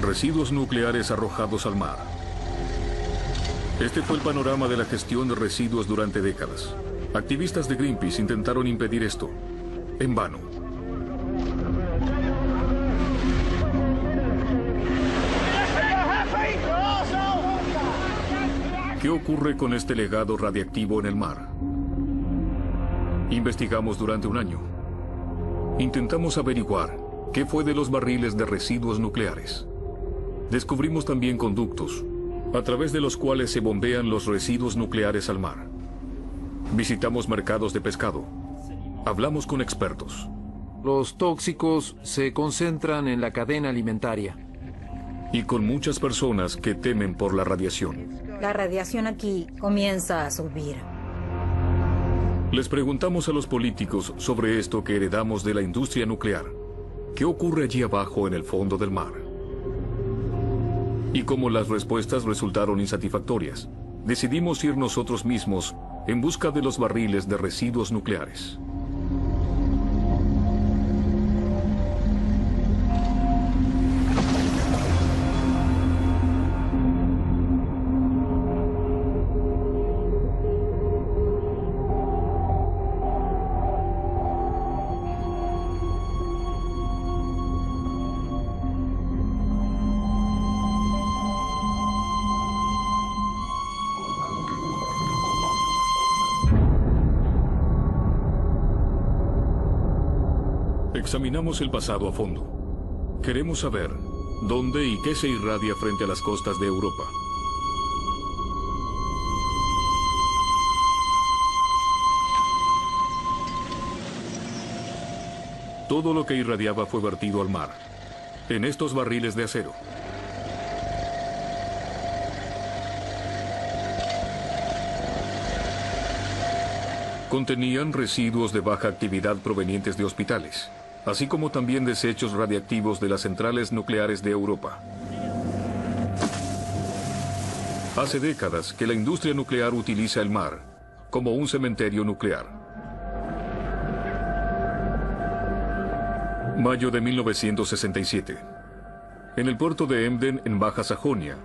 Residuos nucleares arrojados al mar. Este fue el panorama de la gestión de residuos durante décadas. Activistas de Greenpeace intentaron impedir esto, en vano. ¿Qué ocurre con este legado radiactivo en el mar? Investigamos durante un año. Intentamos averiguar qué fue de los barriles de residuos nucleares. Descubrimos también conductos, a través de los cuales se bombean los residuos nucleares al mar. Visitamos mercados de pescado. Hablamos con expertos. Los tóxicos se concentran en la cadena alimentaria. Y con muchas personas que temen por la radiación. La radiación aquí comienza a subir. Les preguntamos a los políticos sobre esto que heredamos de la industria nuclear. ¿Qué ocurre allí abajo en el fondo del mar? Y como las respuestas resultaron insatisfactorias, decidimos ir nosotros mismos en busca de los barriles de residuos nucleares. Examinamos el pasado a fondo. Queremos saber dónde y qué se irradia frente a las costas de Europa. Todo lo que irradiaba fue vertido al mar, en estos barriles de acero. Contenían residuos de baja actividad provenientes de hospitales, así como también desechos radiactivos de las centrales nucleares de Europa. Hace décadas que la industria nuclear utiliza el mar como un cementerio nuclear. Mayo de 1967. En el puerto de Emden, en Baja Sajonia,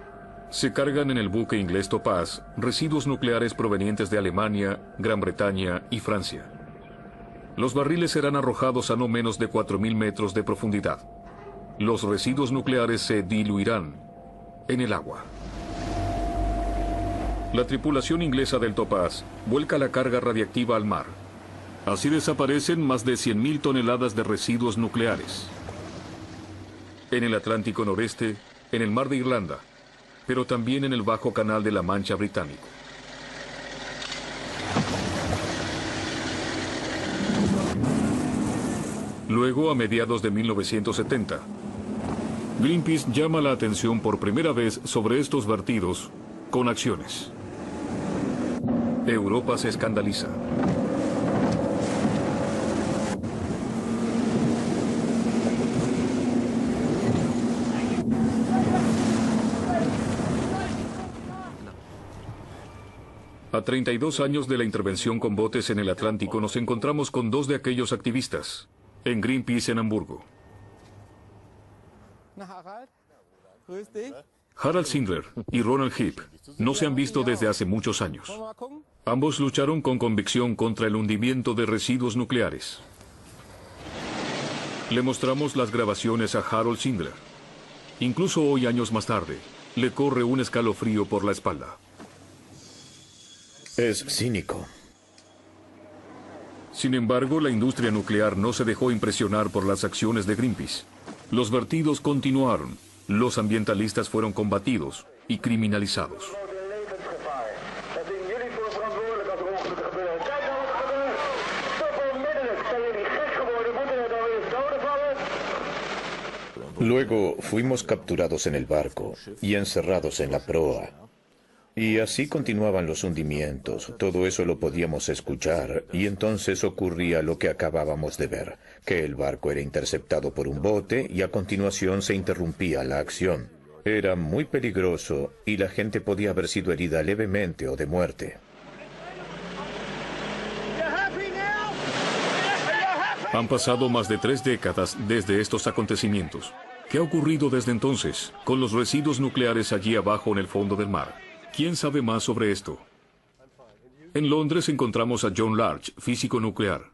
se cargan en el buque inglés Topaz residuos nucleares provenientes de Alemania, Gran Bretaña y Francia. Los barriles serán arrojados a no menos de 4.000 metros de profundidad. Los residuos nucleares se diluirán en el agua. La tripulación inglesa del Topaz vuelca la carga radiactiva al mar. Así desaparecen más de 100.000 toneladas de residuos nucleares. En el Atlántico Noreste, en el Mar de Irlanda, pero también en el Bajo Canal de la Mancha británico. Luego, a mediados de 1970, Greenpeace llama la atención por primera vez sobre estos vertidos con acciones. Europa se escandaliza. A 32 años de la intervención con botes en el Atlántico, nos encontramos con dos de aquellos activistas, en Greenpeace en Hamburgo. Harald Sindler y Ronald Heap no se han visto desde hace muchos años. Ambos lucharon con convicción contra el hundimiento de residuos nucleares. Le mostramos las grabaciones a Harald Sindler. Incluso hoy, años más tarde, le corre un escalofrío por la espalda. Es cínico. Sin embargo, la industria nuclear no se dejó impresionar por las acciones de Greenpeace. Los vertidos continuaron, los ambientalistas fueron combatidos y criminalizados. Luego fuimos capturados en el barco y encerrados en la proa. Y así continuaban los hundimientos. Todo eso lo podíamos escuchar y entonces ocurría lo que acabábamos de ver, que el barco era interceptado por un bote y a continuación se interrumpía la acción. Era muy peligroso y la gente podía haber sido herida levemente o de muerte. Han pasado más de 3 décadas desde estos acontecimientos. ¿Qué ha ocurrido desde entonces con los residuos nucleares allí abajo en el fondo del mar? ¿Quién sabe más sobre esto? En Londres encontramos a John Large, físico nuclear.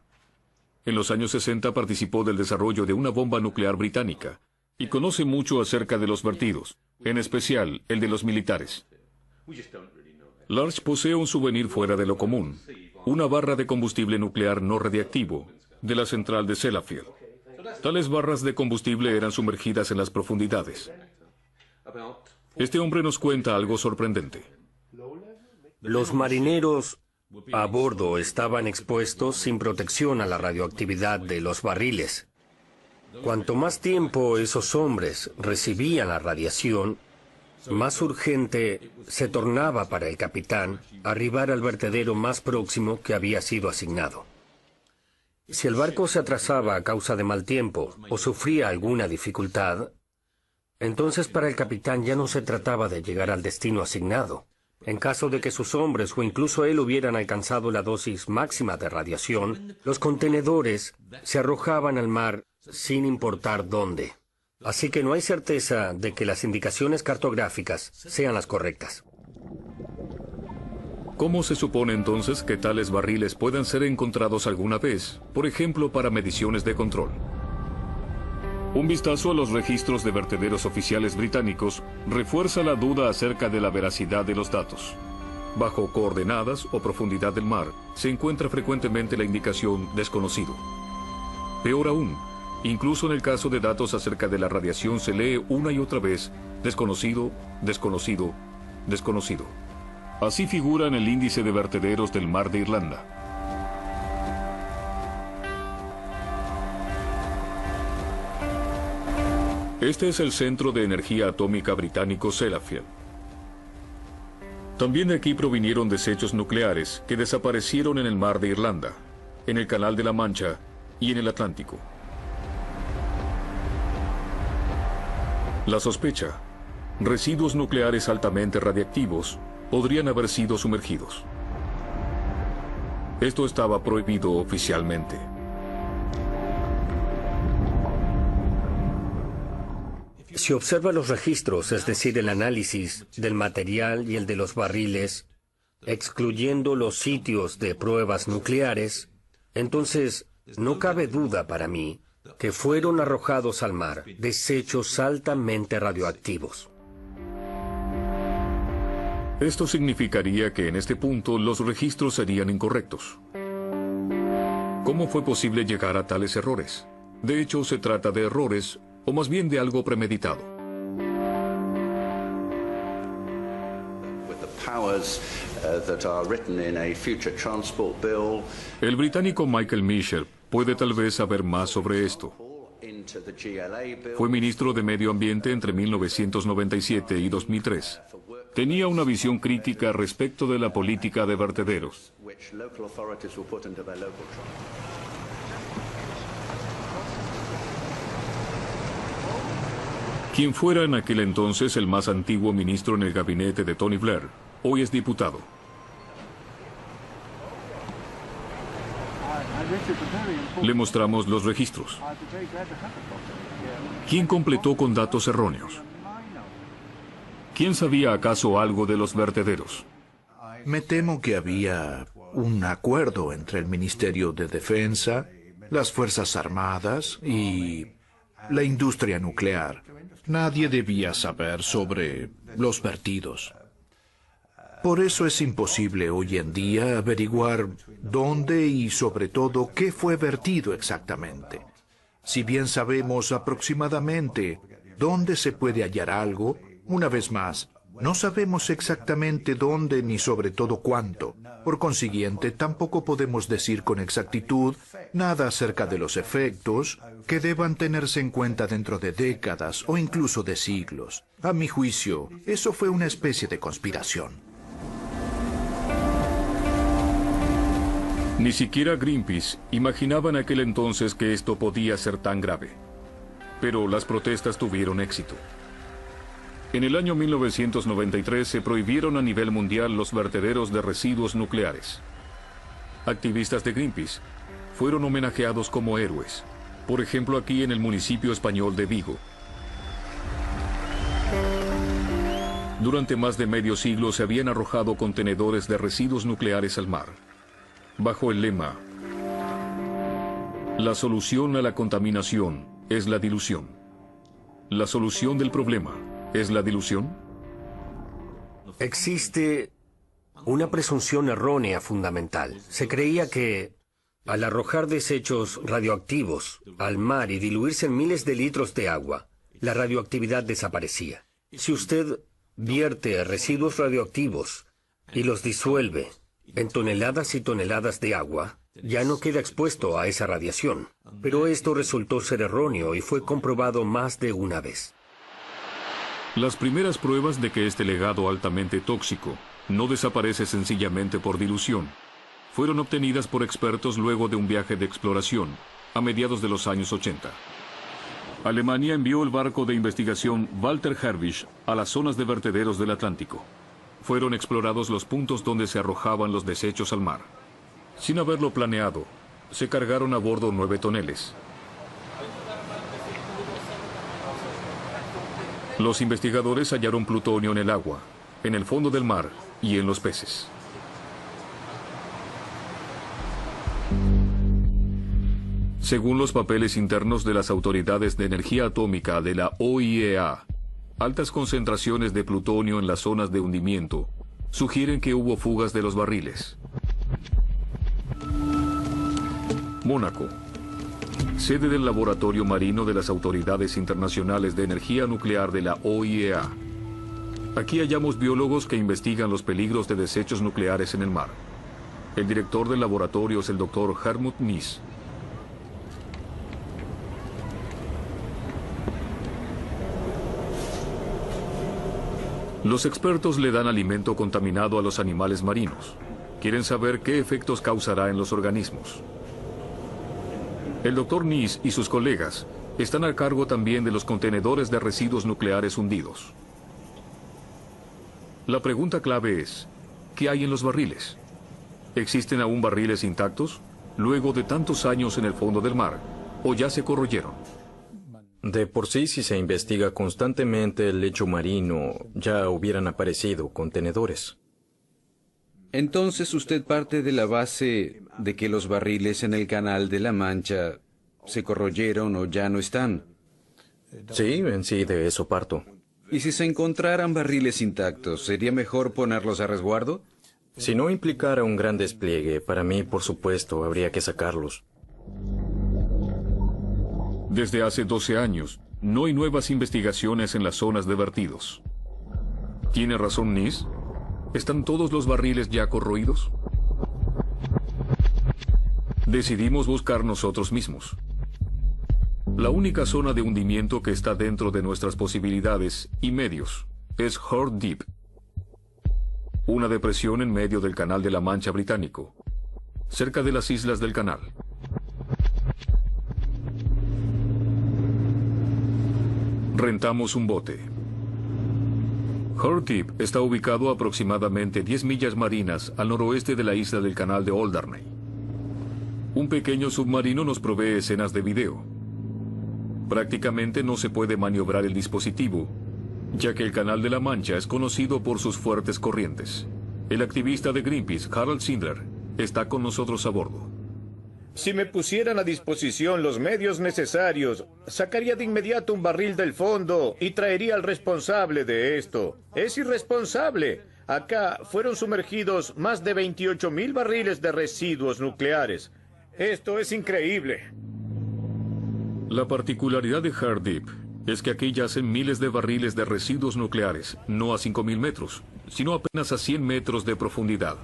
En los años 60 participó del desarrollo de una bomba nuclear británica y conoce mucho acerca de los vertidos, en especial el de los militares. Large posee un souvenir fuera de lo común, una barra de combustible nuclear no radiactivo de la central de Sellafield. Tales barras de combustible eran sumergidas en las profundidades. Este hombre nos cuenta algo sorprendente. Los marineros a bordo estaban expuestos sin protección a la radioactividad de los barriles. Cuanto más tiempo esos hombres recibían la radiación, más urgente se tornaba para el capitán arribar al vertedero más próximo que había sido asignado. Si el barco se atrasaba a causa de mal tiempo o sufría alguna dificultad, entonces para el capitán ya no se trataba de llegar al destino asignado. En caso de que sus hombres o incluso él hubieran alcanzado la dosis máxima de radiación, los contenedores se arrojaban al mar sin importar dónde. Así que no hay certeza de que las indicaciones cartográficas sean las correctas. ¿Cómo se supone entonces que tales barriles puedan ser encontrados alguna vez, por ejemplo, para mediciones de control? Un vistazo a los registros de vertederos oficiales británicos refuerza la duda acerca de la veracidad de los datos. Bajo coordenadas o profundidad del mar se encuentra frecuentemente la indicación desconocido. Peor aún, incluso en el caso de datos acerca de la radiación se lee una y otra vez desconocido, desconocido, desconocido. Así figura en el índice de vertederos del mar de Irlanda. Este es el Centro de Energía Atómica británico Sellafield. También de aquí provinieron desechos nucleares que desaparecieron en el mar de Irlanda, en el Canal de la Mancha y en el Atlántico. La sospecha: residuos nucleares altamente radiactivos podrían haber sido sumergidos. Esto estaba prohibido oficialmente. Si observa los registros, es decir, el análisis del material y el de los barriles, excluyendo los sitios de pruebas nucleares, entonces no cabe duda para mí que fueron arrojados al mar desechos altamente radioactivos. Esto significaría que en este punto los registros serían incorrectos. ¿Cómo fue posible llegar a tales errores? De hecho, se trata de errores, o más bien de algo premeditado. El británico Michael Meacher puede tal vez saber más sobre esto. Fue ministro de Medio Ambiente entre 1997 y 2003. Tenía una visión crítica respecto de la política de vertederos. Quien fuera en aquel entonces el más antiguo ministro en el gabinete de Tony Blair, hoy es diputado. Le mostramos los registros. ¿Quién completó con datos erróneos? ¿Quién sabía acaso algo de los vertederos? Me temo que había un acuerdo entre el Ministerio de Defensa, las Fuerzas Armadas y la industria nuclear. Nadie debía saber sobre los vertidos. Por eso es imposible hoy en día averiguar dónde y sobre todo qué fue vertido exactamente. Si bien sabemos aproximadamente dónde se puede hallar algo, una vez más, no sabemos exactamente dónde ni sobre todo cuánto. Por consiguiente, tampoco podemos decir con exactitud nada acerca de los efectos que deban tenerse en cuenta dentro de décadas o incluso de siglos. A mi juicio, eso fue una especie de conspiración. Ni siquiera Greenpeace imaginaba en aquel entonces que esto podía ser tan grave. Pero las protestas tuvieron éxito. En el año 1993 se prohibieron a nivel mundial los vertederos de residuos nucleares. Activistas de Greenpeace fueron homenajeados como héroes. Por ejemplo, aquí en el municipio español de Vigo. Durante más de medio siglo se habían arrojado contenedores de residuos nucleares al mar, bajo el lema: la solución a la contaminación es la dilución. ¿La solución del problema es la dilución? Existe una presunción errónea fundamental. Se creía que al arrojar desechos radioactivos al mar y diluirse en miles de litros de agua, la radioactividad desaparecía. Si usted vierte residuos radioactivos y los disuelve en toneladas y toneladas de agua, ya no queda expuesto a esa radiación. Pero esto resultó ser erróneo y fue comprobado más de una vez. Las primeras pruebas de que este legado altamente tóxico no desaparece sencillamente por dilución fueron obtenidas por expertos luego de un viaje de exploración a mediados de los años 80. Alemania envió el barco de investigación Walter Herbig a las zonas de vertederos del Atlántico. Fueron explorados los puntos donde se arrojaban los desechos al mar. Sin haberlo planeado, se cargaron a bordo 9 toneles. Los investigadores hallaron plutonio en el agua, en el fondo del mar y en los peces. Según los papeles internos de las autoridades de energía atómica de la OIEA, altas concentraciones de plutonio en las zonas de hundimiento sugieren que hubo fugas de los barriles. Mónaco, sede del Laboratorio Marino de las Autoridades Internacionales de Energía Nuclear de la OIEA. Aquí hallamos biólogos que investigan los peligros de desechos nucleares en el mar. El director del laboratorio es el Dr. Helmut Nies. Los expertos le dan alimento contaminado a los animales marinos. Quieren saber qué efectos causará en los organismos. El Dr. Nies y sus colegas están a cargo también de los contenedores de residuos nucleares hundidos. La pregunta clave es, ¿qué hay en los barriles? ¿Existen aún barriles intactos, luego de tantos años en el fondo del mar, o ya se corroyeron? De por sí, si se investiga constantemente el lecho marino, ya hubieran aparecido contenedores. Entonces usted parte de la base de que los barriles en el Canal de la Mancha se corroyeron o ya no están. Sí, en sí de eso parto. ¿Y si se encontraran barriles intactos, sería mejor ponerlos a resguardo? Si no implicara un gran despliegue, para mí, por supuesto, habría que sacarlos. Desde hace 12 años, no hay nuevas investigaciones en las zonas de vertidos. ¿Tiene razón Nies? ¿Están todos los barriles ya corroídos? Decidimos buscar nosotros mismos. La única zona de hundimiento que está dentro de nuestras posibilidades y medios es Horn Deep, una depresión en medio del Canal de la Mancha británico, cerca de las islas del canal. Rentamos un bote. Horn Deep está ubicado a aproximadamente 10 millas marinas al noroeste de la isla del canal de Alderney. Un pequeño submarino nos provee escenas de video. Prácticamente no se puede maniobrar el dispositivo, ya que el Canal de la Mancha es conocido por sus fuertes corrientes. El activista de Greenpeace, Harald Sindler, está con nosotros a bordo. Si me pusieran a disposición los medios necesarios, sacaría de inmediato un barril del fondo y traería al responsable de esto. Es irresponsable. Acá fueron sumergidos más de 28.000 barriles de residuos nucleares. Esto es increíble. La particularidad de Horn Deep es que aquí yacen miles de barriles de residuos nucleares, no a 5.000 metros, sino apenas a 100 metros de profundidad.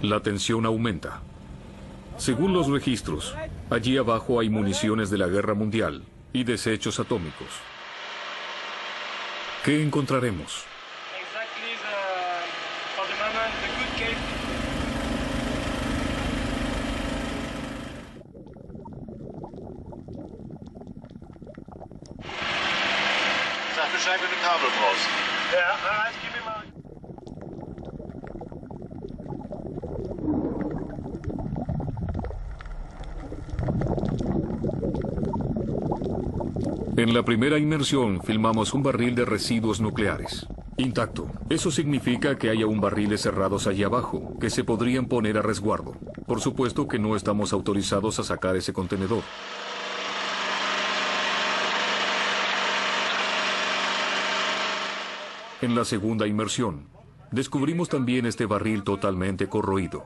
La tensión aumenta. Según los registros, allí abajo hay municiones de la Guerra Mundial y desechos atómicos. ¿Qué encontraremos? En la primera inmersión filmamos un barril de residuos nucleares, intacto. Eso significa que hay aún barriles cerrados allí abajo, que se podrían poner a resguardo. Por supuesto que no estamos autorizados a sacar ese contenedor. En la segunda inmersión, descubrimos también este barril totalmente corroído.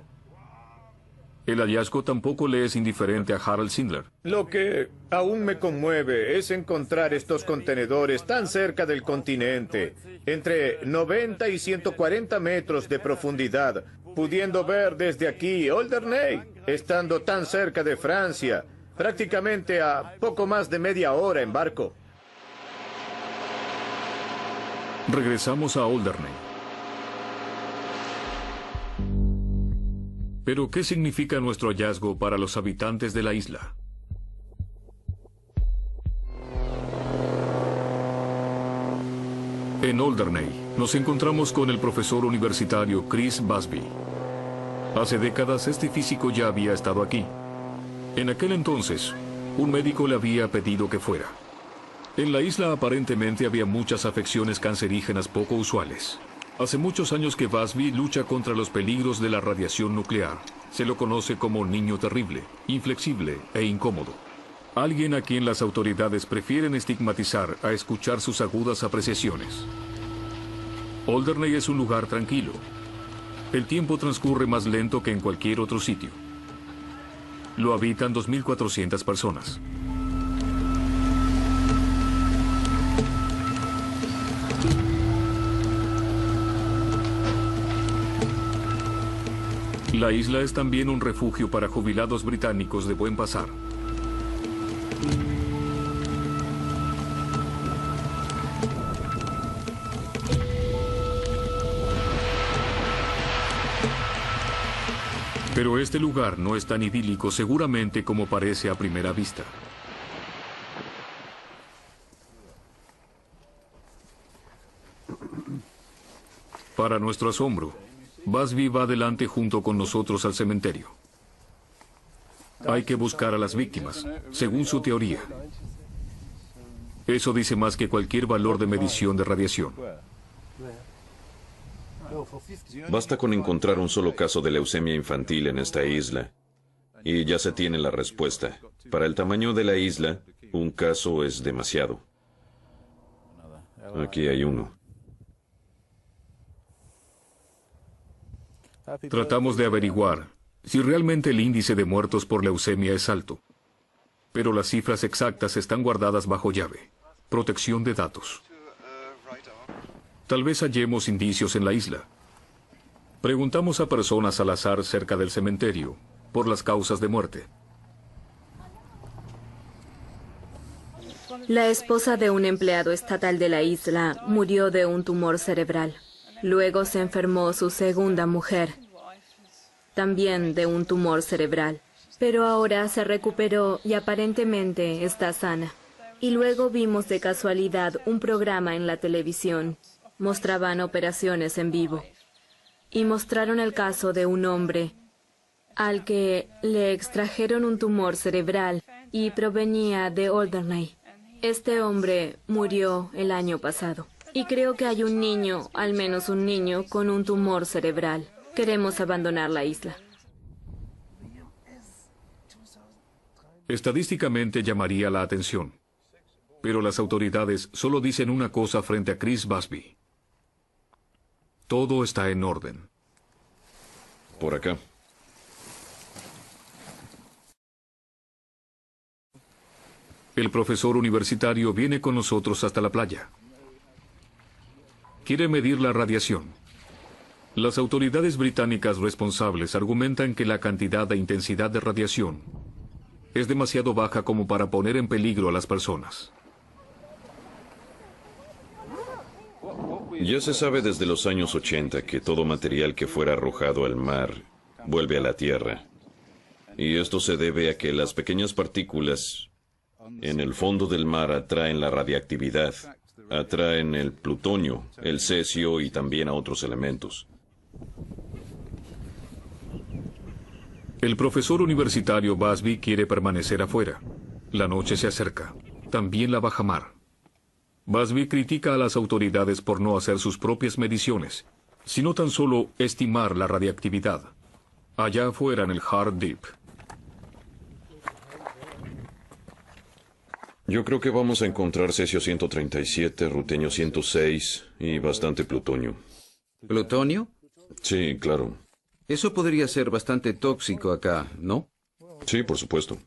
El hallazgo tampoco le es indiferente a Harold Sindler. Lo que aún me conmueve es encontrar estos contenedores tan cerca del continente, entre 90 y 140 metros de profundidad, pudiendo ver desde aquí Alderney, estando tan cerca de Francia, prácticamente a poco más de media hora en barco. Regresamos a Alderney. Pero, ¿qué significa nuestro hallazgo para los habitantes de la isla? En Alderney, nos encontramos con el profesor universitario Chris Busby. Hace décadas, este físico ya había estado aquí. En aquel entonces, un médico le había pedido que fuera. En la isla aparentemente había muchas afecciones cancerígenas poco usuales. Hace muchos años que Busby lucha contra los peligros de la radiación nuclear. Se lo conoce como niño terrible, inflexible e incómodo. Alguien a quien las autoridades prefieren estigmatizar a escuchar sus agudas apreciaciones. Alderney es un lugar tranquilo. El tiempo transcurre más lento que en cualquier otro sitio. Lo habitan 2.400 personas. La isla es también un refugio para jubilados británicos de buen pasar. Pero este lugar no es tan idílico seguramente como parece a primera vista. Para nuestro asombro, Busby va adelante junto con nosotros al cementerio. Hay que buscar a las víctimas, según su teoría. Eso dice más que cualquier valor de medición de radiación. Basta con encontrar un solo caso de leucemia infantil en esta isla y ya se tiene la respuesta. Para el tamaño de la isla, un caso es demasiado. Aquí hay uno. Tratamos de averiguar si realmente el índice de muertos por leucemia es alto. Pero las cifras exactas están guardadas bajo llave. Protección de datos. Tal vez hallemos indicios en la isla. Preguntamos a personas al azar cerca del cementerio por las causas de muerte. La esposa de un empleado estatal de la isla murió de un tumor cerebral. Luego se enfermó su segunda mujer, también de un tumor cerebral. Pero ahora se recuperó y aparentemente está sana. Y luego vimos de casualidad un programa en la televisión. Mostraban operaciones en vivo. Y mostraron el caso de un hombre al que le extrajeron un tumor cerebral y provenía de Alderney. Este hombre murió el año pasado. Y creo que hay un niño, al menos un niño, con un tumor cerebral. Queremos abandonar la isla. Estadísticamente llamaría la atención. Pero las autoridades solo dicen una cosa frente a Chris Busby. Todo está en orden. Por acá. El profesor universitario viene con nosotros hasta la playa. Quiere medir la radiación. Las autoridades británicas responsables argumentan que la cantidad e intensidad de radiación es demasiado baja como para poner en peligro a las personas. Ya se sabe desde los años 80 que todo material que fuera arrojado al mar vuelve a la Tierra. Y esto se debe a que las pequeñas partículas en el fondo del mar atraen la radiactividad Atraen el plutonio, el cesio y también a otros elementos. El profesor universitario Busby quiere permanecer afuera. La noche se acerca. También la bajamar. Busby critica a las autoridades por no hacer sus propias mediciones, sino tan solo estimar la radiactividad. Allá afuera en el Hard Deep. Yo creo que vamos a encontrar cesio 137, rutenio 106 y bastante plutonio. ¿Plutonio? Sí, claro. Eso podría ser bastante tóxico acá, ¿no? Sí, por supuesto.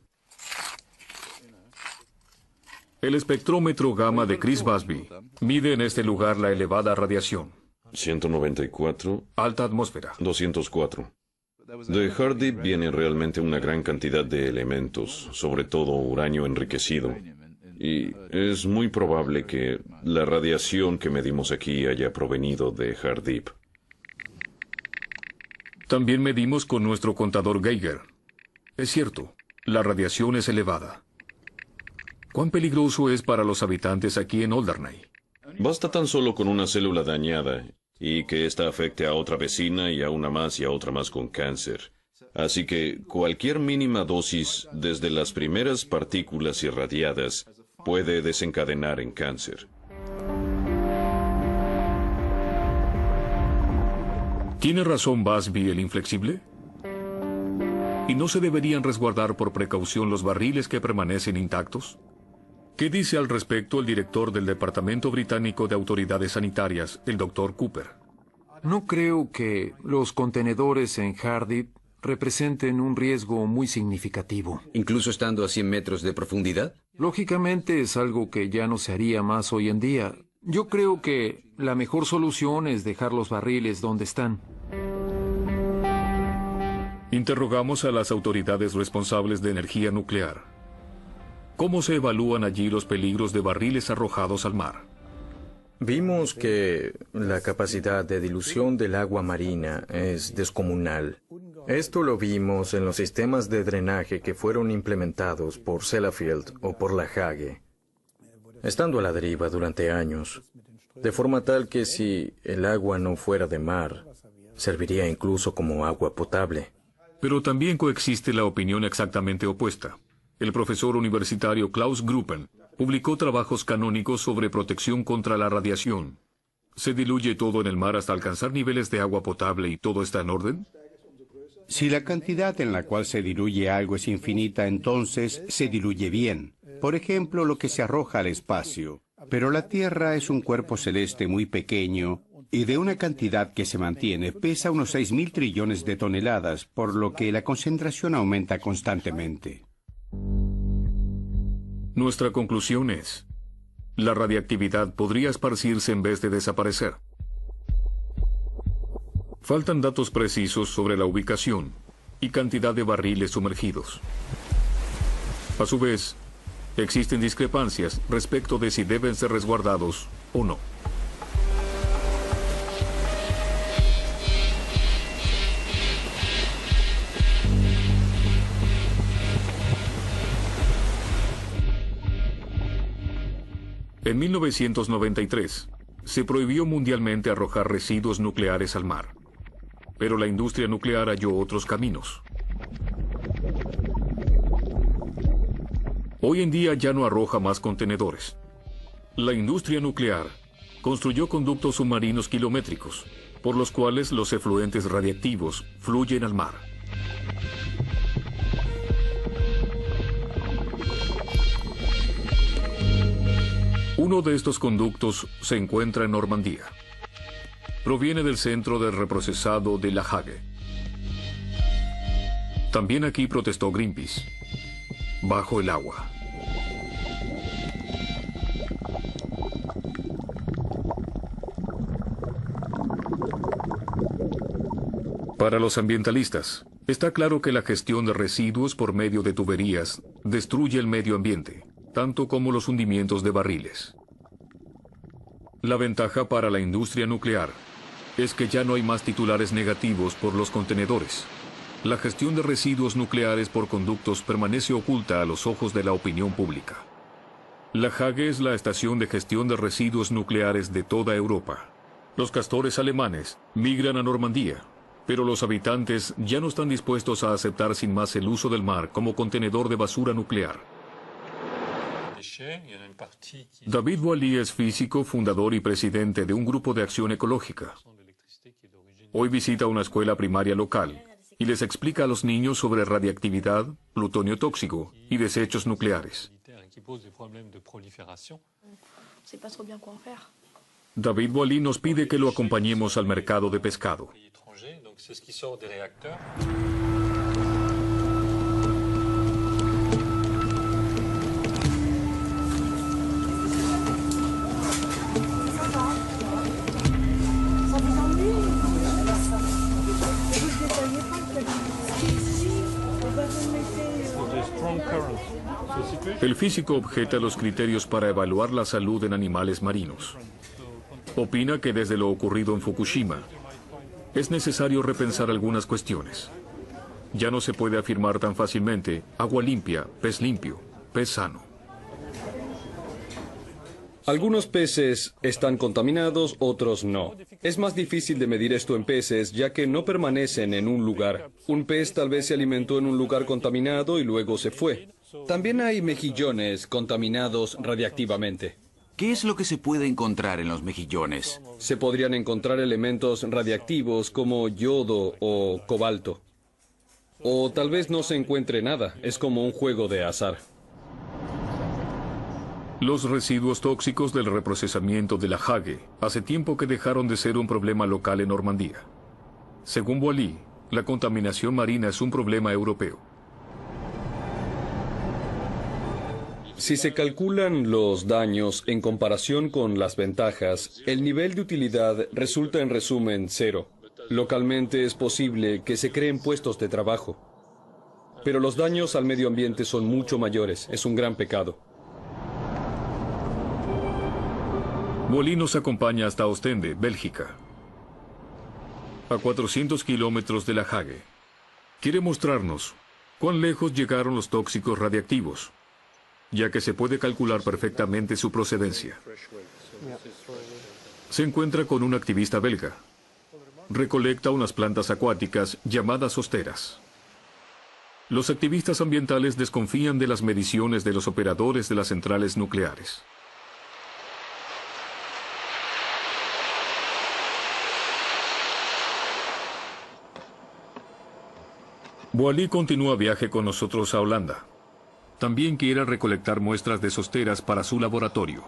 El espectrómetro gamma de Chris Busby mide en este lugar la elevada radiación. 194. Alta atmósfera. 204. De Hard Deep viene realmente una gran cantidad de elementos, sobre todo uranio enriquecido. Y es muy probable que la radiación que medimos aquí haya provenido de Hard Deep. También medimos con nuestro contador Geiger. Es cierto, la radiación es elevada. ¿Cuán peligroso es para los habitantes aquí en Alderney? Basta tan solo con una célula dañada y que ésta afecte a otra vecina y a una más y a otra más con cáncer. Así que cualquier mínima dosis, desde las primeras partículas irradiadas, puede desencadenar en cáncer. ¿Tiene razón Busby el inflexible? ¿Y no se deberían resguardar por precaución los barriles que permanecen intactos? ¿Qué dice al respecto el director del Departamento Británico de Autoridades Sanitarias, el Dr. Cooper? No creo que los contenedores en Hard Deep representen un riesgo muy significativo. ¿Incluso estando a 100 metros de profundidad? Lógicamente es algo que ya no se haría más hoy en día. Yo creo que la mejor solución es dejar los barriles donde están. Interrogamos a las autoridades responsables de energía nuclear. ¿Cómo se evalúan allí los peligros de barriles arrojados al mar? Vimos que la capacidad de dilución del agua marina es descomunal. Esto lo vimos en los sistemas de drenaje que fueron implementados por Sellafield o por la Hague, estando a la deriva durante años, de forma tal que si el agua no fuera de mar, serviría incluso como agua potable. Pero también coexiste la opinión exactamente opuesta. El profesor universitario Klaus Gruppen publicó trabajos canónicos sobre protección contra la radiación. ¿Se diluye todo en el mar hasta alcanzar niveles de agua potable y todo está en orden? Si la cantidad en la cual se diluye algo es infinita, entonces se diluye bien. Por ejemplo, lo que se arroja al espacio. Pero la Tierra es un cuerpo celeste muy pequeño y de una cantidad que se mantiene. Pesa unos 6.000 trillones de toneladas, por lo que la concentración aumenta constantemente. Nuestra conclusión es: la radiactividad podría esparcirse en vez de desaparecer. Faltan datos precisos sobre la ubicación y cantidad de barriles sumergidos. A su vez, existen discrepancias respecto de si deben ser resguardados o no. En 1993, se prohibió mundialmente arrojar residuos nucleares al mar, pero la industria nuclear halló otros caminos. Hoy en día ya no arroja más contenedores. La industria nuclear construyó conductos submarinos kilométricos, por los cuales los efluentes radiactivos fluyen al mar. Uno de estos conductos se encuentra en Normandía. Proviene del centro de reprocesado de La Hague. También aquí protestó Greenpeace. Bajo el agua. Para los ambientalistas, está claro que la gestión de residuos por medio de tuberías destruye el medio ambiente, tanto como los hundimientos de barriles. La ventaja para la industria nuclear es que ya no hay más titulares negativos por los contenedores. La gestión de residuos nucleares por conductos permanece oculta a los ojos de la opinión pública. La Hague es la estación de gestión de residuos nucleares de toda Europa. Los castores alemanes migran a Normandía, pero los habitantes ya no están dispuestos a aceptar sin más el uso del mar como contenedor de basura nuclear. David Boily es físico, fundador y presidente de un grupo de acción ecológica. Hoy visita una escuela primaria local y les explica a los niños sobre radiactividad, plutonio tóxico y desechos nucleares. David Boily nos pide que lo acompañemos al mercado de pescado. El físico objeta los criterios para evaluar la salud en animales marinos. Opina que desde lo ocurrido en Fukushima, es necesario repensar algunas cuestiones. Ya no se puede afirmar tan fácilmente agua limpia, pez limpio, pez sano. Algunos peces están contaminados, otros no. Es más difícil de medir esto en peces, ya que no permanecen en un lugar. Un pez tal vez se alimentó en un lugar contaminado y luego se fue. También hay mejillones contaminados radiactivamente. ¿Qué es lo que se puede encontrar en los mejillones? Se podrían encontrar elementos radiactivos como yodo o cobalto. O tal vez no se encuentre nada, es como un juego de azar. Los residuos tóxicos del reprocesamiento de la Hague hace tiempo que dejaron de ser un problema local en Normandía. Según Boily, la contaminación marina es un problema europeo. Si se calculan los daños en comparación con las ventajas, el nivel de utilidad resulta en resumen cero. Localmente es posible que se creen puestos de trabajo, pero los daños al medio ambiente son mucho mayores. Es un gran pecado. Boily nos acompaña hasta Ostende, Bélgica, a 400 kilómetros de la Hague. Quiere mostrarnos cuán lejos llegaron los tóxicos radiactivos, ya que se puede calcular perfectamente su procedencia. Se encuentra con un activista belga. Recolecta unas plantas acuáticas llamadas hosteras. Los activistas ambientales desconfían de las mediciones de los operadores de las centrales nucleares. Boily continúa viaje con nosotros a Holanda. También quiere recolectar muestras de hosteras para su laboratorio.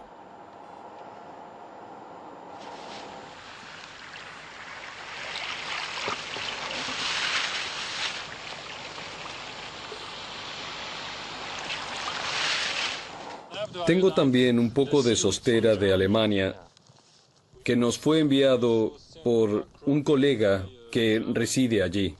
Tengo también un poco de sostera de Alemania que nos fue enviado por un colega que reside allí.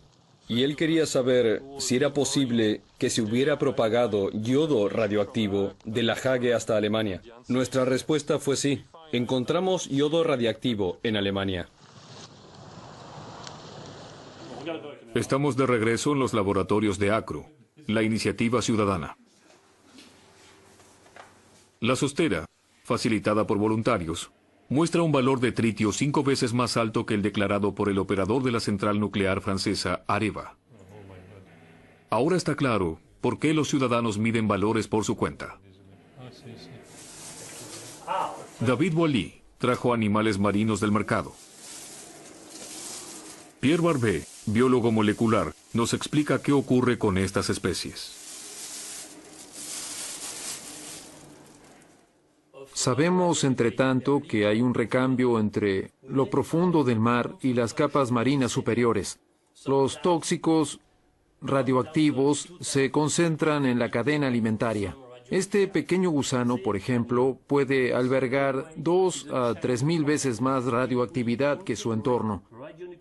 Y él quería saber si era posible que se hubiera propagado yodo radioactivo de la Hague hasta Alemania. Nuestra respuesta fue sí. Encontramos yodo radiactivo en Alemania. Estamos de regreso en los laboratorios de ACRO, la iniciativa ciudadana. La sostera, facilitada por voluntarios, muestra un valor de tritio 5 veces más alto que el declarado por el operador de la central nuclear francesa Areva. Ahora está claro por qué los ciudadanos miden valores por su cuenta. David Boily trajo animales marinos del mercado. Pierre Barbet, biólogo molecular, nos explica qué ocurre con estas especies. Sabemos, entre tanto, que hay un recambio entre lo profundo del mar y las capas marinas superiores. Los tóxicos radioactivos se concentran en la cadena alimentaria. Este pequeño gusano, por ejemplo, puede albergar 2 a 3,000 veces más radioactividad que su entorno.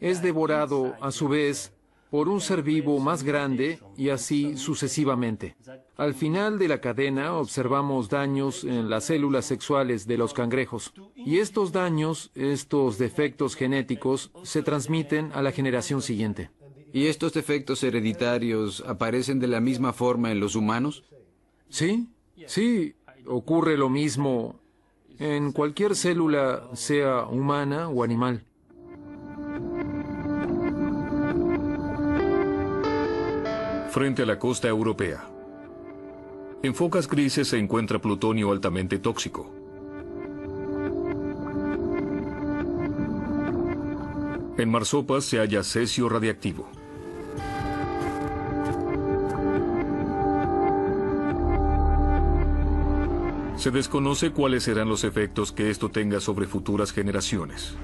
Es devorado, a su vez, por un ser vivo más grande y así sucesivamente. Al final de la cadena observamos daños en las células sexuales de los cangrejos. Y estos daños, estos defectos genéticos, se transmiten a la generación siguiente. ¿Y estos defectos hereditarios aparecen de la misma forma en los humanos? Sí, ocurre lo mismo en cualquier célula, sea humana o animal. Frente a la costa europea, en focas grises se encuentra plutonio altamente tóxico. En marsopas se halla cesio radiactivo. Se desconoce cuáles serán los efectos que esto tenga sobre futuras generaciones.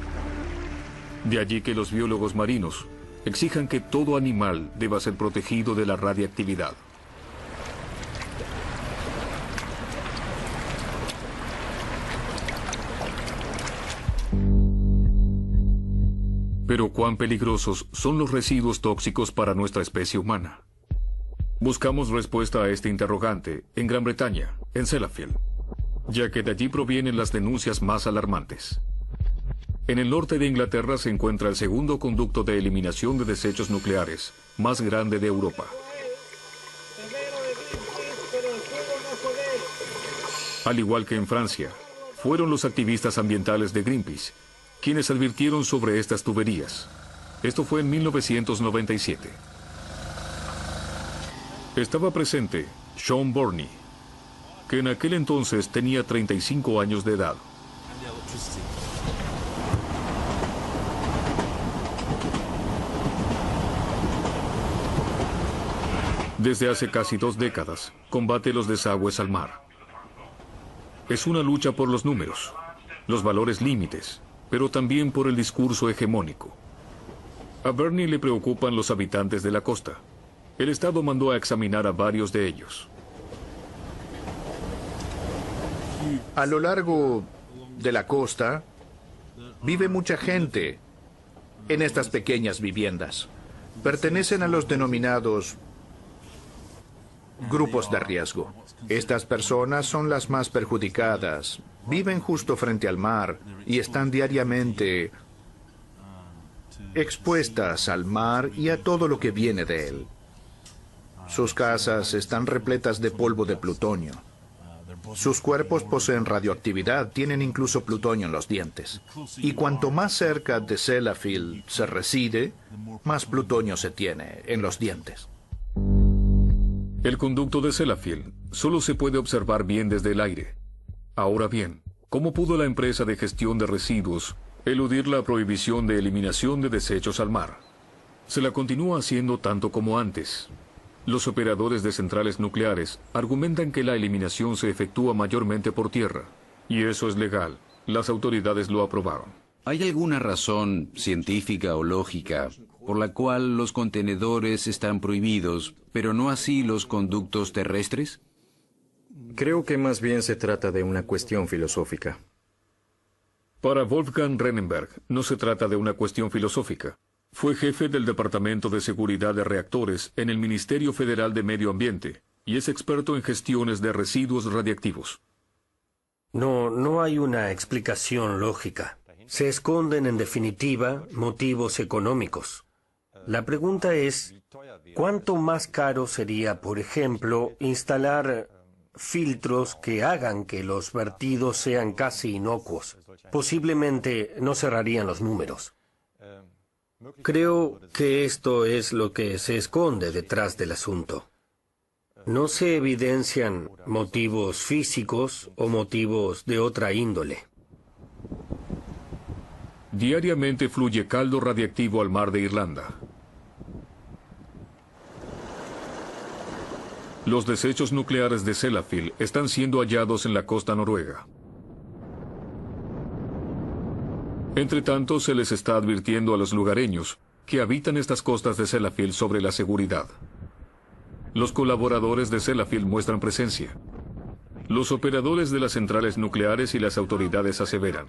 De allí que los biólogos marinos exijan que todo animal deba ser protegido de la radiactividad. Pero cuán peligrosos son los residuos tóxicos para nuestra especie humana. Buscamos respuesta a este interrogante en Gran Bretaña, en Sellafield, ya que de allí provienen las denuncias más alarmantes. En el norte de Inglaterra se encuentra el segundo conducto de eliminación de desechos nucleares más grande de Europa. Al igual que en Francia, fueron los activistas ambientales de Greenpeace quienes advirtieron sobre estas tuberías. Esto fue en 1997. Estaba presente Sean Burney, que en aquel entonces tenía 35 años de edad. Desde hace casi 2 décadas, combate los desagües al mar. Es una lucha por los números, los valores límites, pero también por el discurso hegemónico. A Burney le preocupan los habitantes de la costa. El Estado mandó a examinar a varios de ellos. A lo largo de la costa vive mucha gente en estas pequeñas viviendas. Pertenecen a los denominados grupos de riesgo. Estas personas son las más perjudicadas. Viven justo frente al mar y están diariamente expuestas al mar y a todo lo que viene de él. Sus casas están repletas de polvo de plutonio. Sus cuerpos poseen radioactividad, tienen incluso plutonio en los dientes. Y cuanto más cerca de Sellafield se reside, más plutonio se tiene en los dientes. El conducto de Sellafield solo se puede observar bien desde el aire. Ahora bien, ¿cómo pudo la empresa de gestión de residuos eludir la prohibición de eliminación de desechos al mar? Se la continúa haciendo tanto como antes. Los operadores de centrales nucleares argumentan que la eliminación se efectúa mayormente por tierra, y eso es legal. Las autoridades lo aprobaron. ¿Hay alguna razón científica o lógica por la cual los contenedores están prohibidos, pero no así los conductos terrestres? Creo que más bien se trata de una cuestión filosófica. Para Wolfgang Rennenberg, no se trata de una cuestión filosófica. Fue jefe del Departamento de Seguridad de Reactores en el Ministerio Federal de Medio Ambiente y es experto en gestiones de residuos radiactivos. No hay una explicación lógica. Se esconden, en definitiva, motivos económicos. La pregunta es, ¿cuánto más caro sería, por ejemplo, instalar filtros que hagan que los vertidos sean casi inocuos? Posiblemente no cerrarían los números. Creo que esto es lo que se esconde detrás del asunto. No se evidencian motivos físicos o motivos de otra índole. Diariamente fluye caldo radiactivo al mar de Irlanda. Los desechos nucleares de Sellafield están siendo hallados en la costa noruega. Entre tanto, se les está advirtiendo a los lugareños que habitan estas costas de Sellafield sobre la seguridad. Los colaboradores de Sellafield muestran presencia. Los operadores de las centrales nucleares y las autoridades aseveran: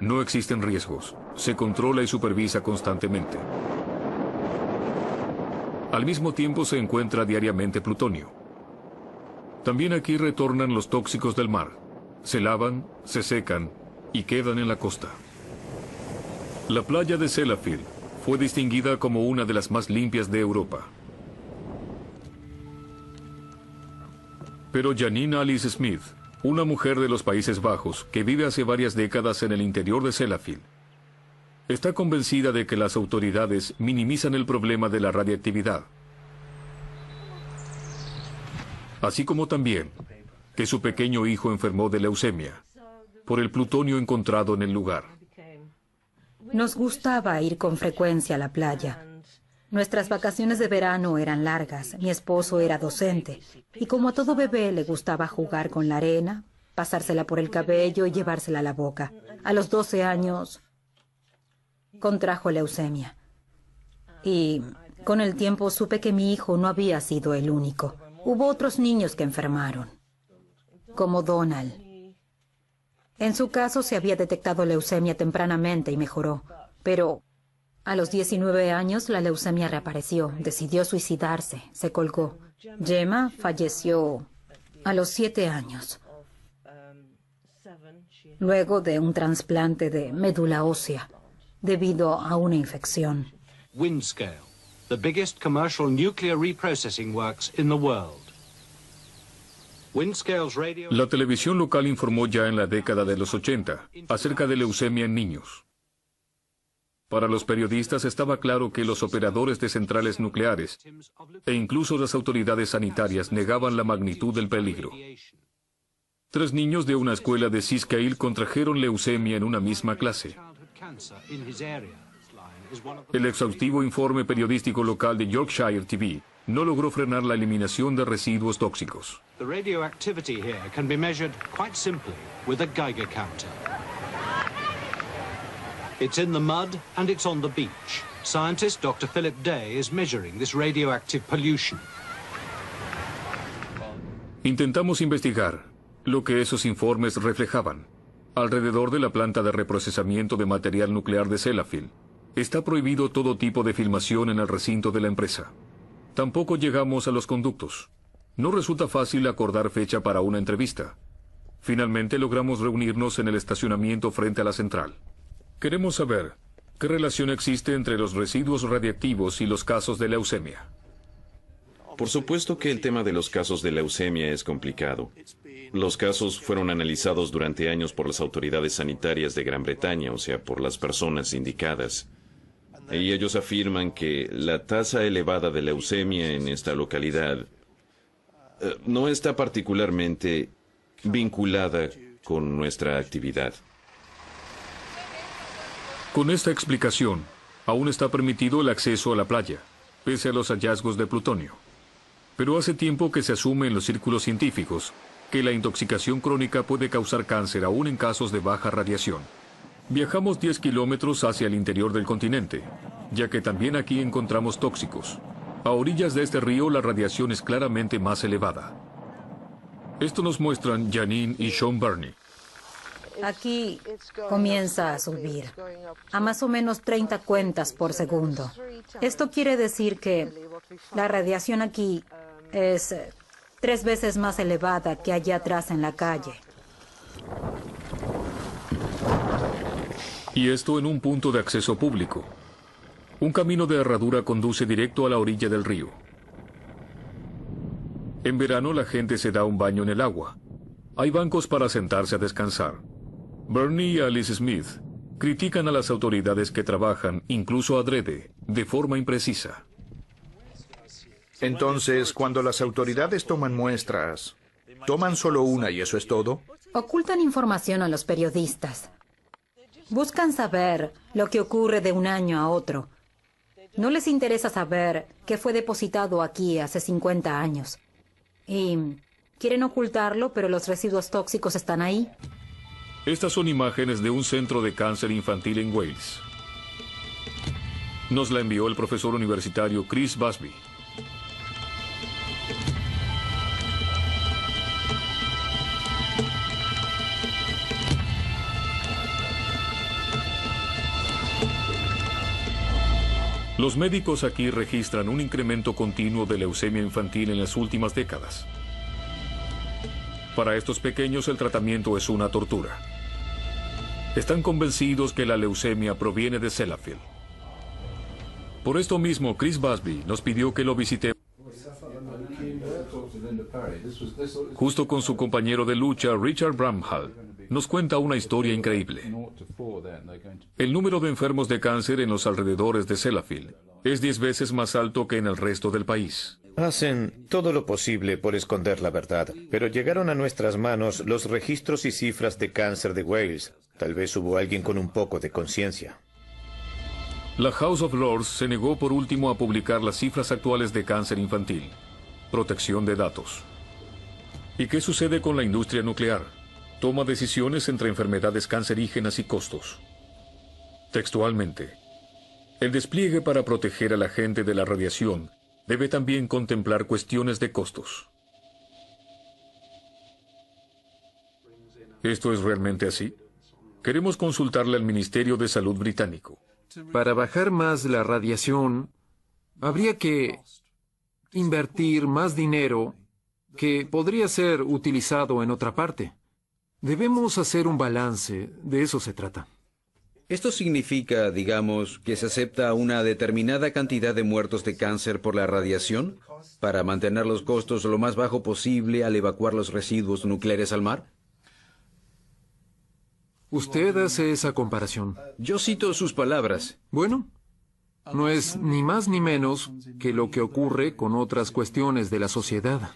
no existen riesgos, se controla y supervisa constantemente. Al mismo tiempo se encuentra diariamente plutonio. También aquí retornan los tóxicos del mar. Se lavan, se secan y quedan en la costa. La playa de Sellafield fue distinguida como una de las más limpias de Europa. Pero Janine Alice Smith una mujer de los Países Bajos que vive hace varias décadas en el interior de Sellafield, está convencida de que las autoridades minimizan el problema de la radiactividad, así como también que su pequeño hijo enfermó de leucemia por el plutonio encontrado en el lugar. Nos gustaba ir con frecuencia a la playa. Nuestras vacaciones de verano eran largas, mi esposo era docente, y como a todo bebé le gustaba jugar con la arena, pasársela por el cabello y llevársela a la boca. A los 12 años contrajo leucemia. Y con el tiempo supe que mi hijo no había sido el único. Hubo otros niños que enfermaron, como Donald. En su caso se había detectado leucemia tempranamente y mejoró, pero a los 19 años la leucemia reapareció, decidió suicidarse, se colgó. Gemma falleció a los 7 años, luego de un trasplante de médula ósea, debido a una infección. Windscale, the biggest commercial nuclear reprocessing works in the world. La televisión local informó ya en la década de los 80 acerca de leucemia en niños. Para los periodistas estaba claro que los operadores de centrales nucleares e incluso las autoridades sanitarias negaban la magnitud del peligro. 3 niños de una escuela de Seascale contrajeron leucemia en una misma clase. El exhaustivo informe periodístico local de Yorkshire TV no logró frenar la eliminación de residuos tóxicos. The radioactivity here can be measured quite simply with a Geiger counter. It's in the mud and it's on the beach. Scientist Dr. Philip Day is measuring this radioactive pollution. Intentamos investigar lo que esos informes reflejaban. Alrededor de la planta de reprocesamiento de material nuclear de Sellafield está prohibido todo tipo de filmación en el recinto de la empresa. Tampoco llegamos a los conductos. No resulta fácil acordar fecha para una entrevista. Finalmente logramos reunirnos en el estacionamiento frente a la central. Queremos saber qué relación existe entre los residuos radiactivos y los casos de leucemia. Por supuesto que el tema de los casos de leucemia es complicado. Los casos fueron analizados durante años por las autoridades sanitarias de Gran Bretaña, o sea, por las personas indicadas. Y ellos afirman que la tasa elevada de leucemia en esta localidad no está particularmente vinculada con nuestra actividad. Con esta explicación, aún está permitido el acceso a la playa, pese a los hallazgos de plutonio. Pero hace tiempo que se asume en los círculos científicos que la intoxicación crónica puede causar cáncer aún en casos de baja radiación. Viajamos 10 kilómetros hacia el interior del continente, ya que también aquí encontramos tóxicos. A orillas de este río la radiación es claramente más elevada. Esto nos muestran Janine y Sean Burney. Aquí comienza a subir, a más o menos 30 cuentas por segundo. Esto quiere decir que la radiación aquí es 3 veces más elevada que allá atrás en la calle. Y esto en un punto de acceso público. Un camino de herradura conduce directo a la orilla del río. En verano la gente se da un baño en el agua. Hay bancos para sentarse a descansar. Bernie y Alice Smith critican a las autoridades que trabajan, incluso adrede, de forma imprecisa. Entonces, cuando las autoridades toman muestras, ¿toman solo una y eso es todo? Ocultan información a los periodistas. Buscan saber lo que ocurre de un año a otro. No les interesa saber qué fue depositado aquí hace 50 años. Y quieren ocultarlo, pero los residuos tóxicos están ahí. Estas son imágenes de un centro de cáncer infantil en Wales. Nos la envió el profesor universitario Chris Busby. Los médicos aquí registran un incremento continuo de leucemia infantil en las últimas décadas. Para estos pequeños el tratamiento es una tortura. Están convencidos que la leucemia proviene de Sellafield. Por esto mismo, Chris Busby nos pidió que lo visitemos. Justo con su compañero de lucha, Richard Bramhall, nos cuenta una historia increíble. El número de enfermos de cáncer en los alrededores de Sellafield es 10 veces más alto que en el resto del país. Hacen todo lo posible por esconder la verdad, pero llegaron a nuestras manos los registros y cifras de cáncer de Wales. Tal vez hubo alguien con un poco de conciencia. La House of Lords se negó por último a publicar las cifras actuales de cáncer infantil. Protección de datos. ¿Y qué sucede con la industria nuclear? Toma decisiones entre enfermedades cancerígenas y costos. Textualmente, el despliegue para proteger a la gente de la radiación debe también contemplar cuestiones de costos. ¿Esto es realmente así? Queremos consultarle al Ministerio de Salud británico. Para bajar más la radiación, habría que invertir más dinero que podría ser utilizado en otra parte. Debemos hacer un balance, de eso se trata. Esto significa, digamos, que se acepta una determinada cantidad de muertos de cáncer por la radiación para mantener los costos lo más bajo posible al evacuar los residuos nucleares al mar. Usted hace esa comparación. Yo cito sus palabras. Bueno, no es ni más ni menos que lo que ocurre con otras cuestiones de la sociedad.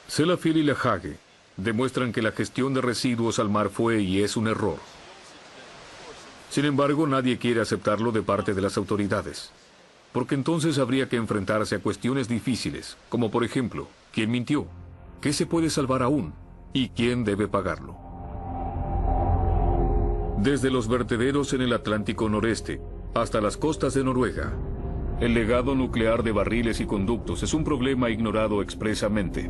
Sellafield y La Hague demuestran que la gestión de residuos al mar fue y es un error. Sin embargo, nadie quiere aceptarlo de parte de las autoridades, porque entonces habría que enfrentarse a cuestiones difíciles, como por ejemplo, ¿quién mintió? ¿Qué se puede salvar aún? ¿Y quién debe pagarlo? Desde los vertederos en el Atlántico Noreste hasta las costas de Noruega, el legado nuclear de barriles y conductos es un problema ignorado expresamente.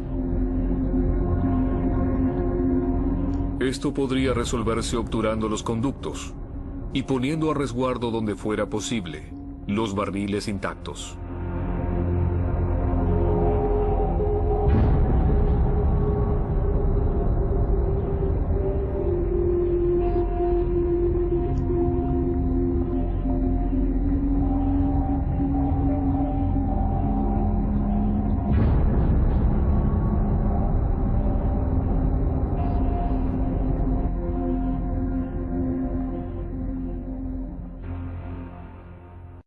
Esto podría resolverse obturando los conductos y poniendo a resguardo donde fuera posible los barriles intactos.